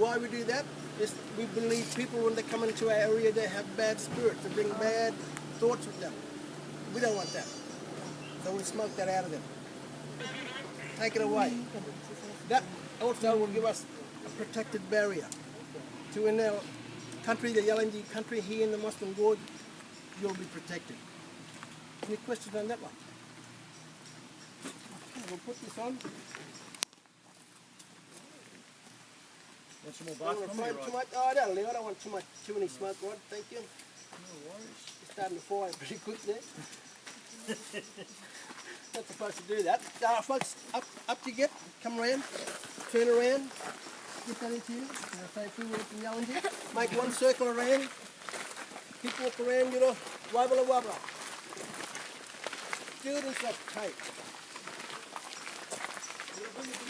why we do that is we believe people, when they come into our area, they have bad spirits. They bring bad thoughts with them. We don't want that. So we smoke that out of them. Take it away. That also will give us a protected barrier. To in our country, the Yalanji country, here in the Mossman Gorge, you'll be protected. Any questions on that one? Okay, we'll put this on. Want some more bark from me, Too much? Oh, that'll do. I don't want too many smoke, Rod. Thank you. No worries. You're starting to fire pretty quick there. Not supposed to do that. Folks, up you get. Come around. Turn around. Get that into you. Say a few words in Yalanji. Make one circle around. Keep walking around, you know. Wobble wobble. Do it in such tight.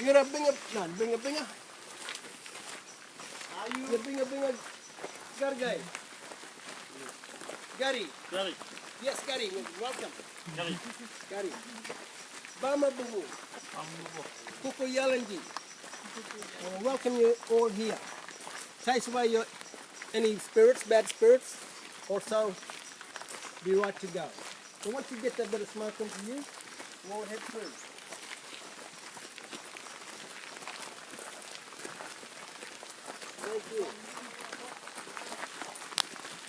You're gonna bing a binger. You bing a Gargay. Gary. Gary. Yes, Gary. Welcome. Gary. Gary. Bama Bubu. Kuku Yalanji. I welcome you all here. Chase away any spirits, bad spirits. Also, be right to go. So once you get that bit of smoke into you, we'll head through. Thank you.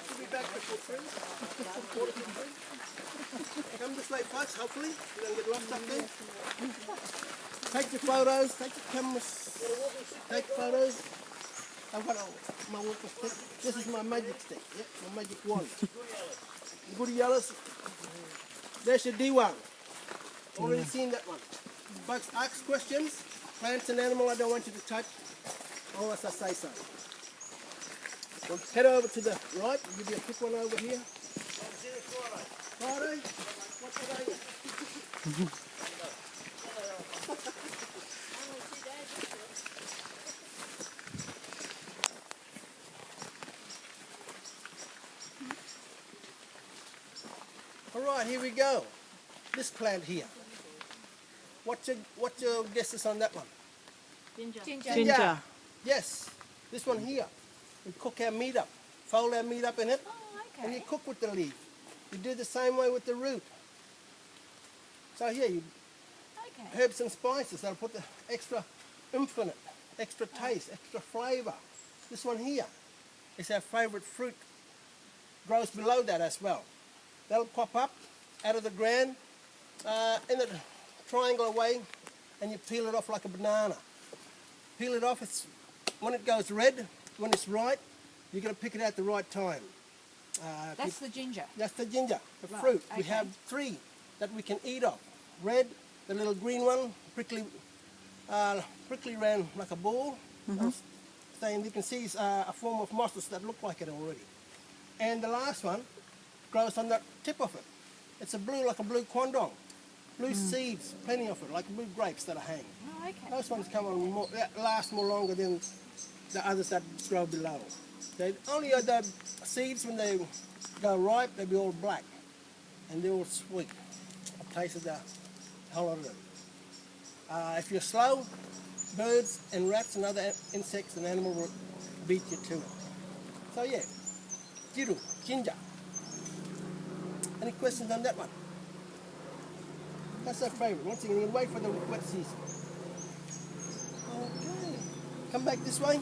We'll be back before 3. Quarter to 3. Come this way, folks, hopefully. You don't get lost up there. Take your photos, take your cameras, take photos. I've got my walking stick. This is my magic stick, yeah, my magic wand. Goody yellows. There's your D1. Already seen that one. Folks, ask questions. Plants and animal I don't want you to touch unless I say so. We'll head over to the right. I'll give you a quick one over here. Friday? What today? All right, here we go. This plant here. What's your guesses on that one? Ginger. Yes, this one here. We cook our meat up, fold our meat up in it, Oh, okay. and you cook with the leaf. You do the same way with the root. So here, you Okay. herbs and spices that'll put the extra oomph in it, extra taste, extra flavour. This one here is our favourite fruit. Grows below that as well. That'll pop up out of the ground in a triangular way, and you peel it off like a banana. Peel it off. When it goes red, when it's ripe, you're going to pick it at the right time. That's the ginger. That's the ginger, the Right, fruit. We okay. have 3 that we can eat of. Red, the little green one, prickly round like a ball. And you can see a form of mosses that look like it already. And the last one grows on the tip of it. It's a blue, like a blue quandong. Blue seeds, plenty of it, like blue grapes that are hanging. Oh, okay. Those ones come on more, last more longer than the others that grow below. They only are the seeds when they go ripe, they'll be all black and they're all sweet. I've tasted the whole lot of them. If you're slow, birds and rats and other insects and animals will beat you to it. So yeah, jiru, ginger. Any questions on that one? That's our favourite. Once again, you wait for the wet season. Okay. Come back this way.